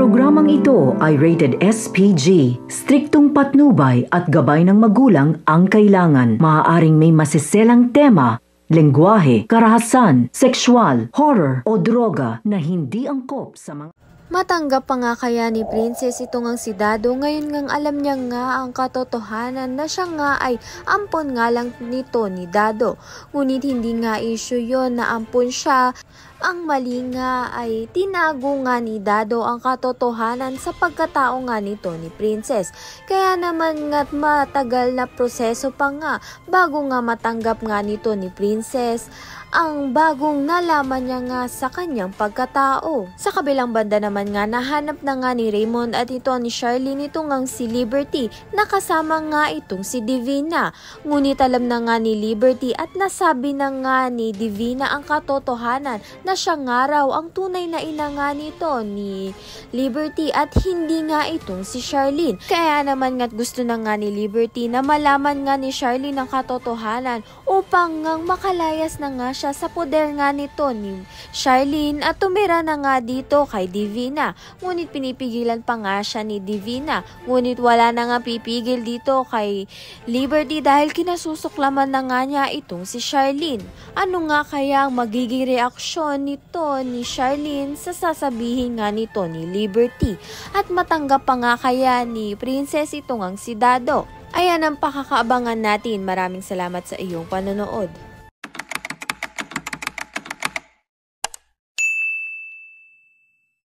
programang ito ay rated SPG. Striktong patnubay at gabay ng magulang ang kailangan. Maaaring may masiselang tema, lengguwahe, karahasan, sexual, horror o droga na hindi angkop sa mga... Matanggap pa nga kaya ni Princess itong ang si Dado ngayon ngang alam niya nga ang katotohanan na siya nga ay ampon nga lang nito ni Dado. Ngunit hindi nga issue yon na ampon siya. Ang mali nga ay tinago nga ni Dado ang katotohanan sa pagkatao nga nito ni Princess. Kaya naman nga't matagal na proseso pa nga bago nga matanggap nga nito ni Princess ang bagong nalaman niya nga sa kanyang pagkatao. Sa kabilang banda naman nga nahanap na nga ni Raymond at ito ni Charlene itong ang si Liberty na kasama nga itong si Divina. Ngunit alam na nga ni Liberty at nasabi na nga ni Divina ang katotohanan na siya nga raw ang tunay na ina nga nito ni Liberty at hindi nga itong si Charlene. Kaya naman nga't gusto na nga ni Liberty na malaman nga ni Charlene ang katotohanan upang nga makalayas na nga siya sa poder nga nito ni Charlene at tumira na nga dito kay Divina. Ngunit pinipigilan pa nga siya ni Divina. Ngunit wala na nga pipigil dito kay Liberty dahil kinasusuklaman na nga niya itong si Charlene. Ano nga kaya ang magiging reaksyon nito ni Charlene sa sasabihin nga nito ni Liberty? At matanggap pa nga kaya ni Princess itong ang si Dado? Ayan ang pakakaabangan natin. Maraming salamat sa iyong panonood.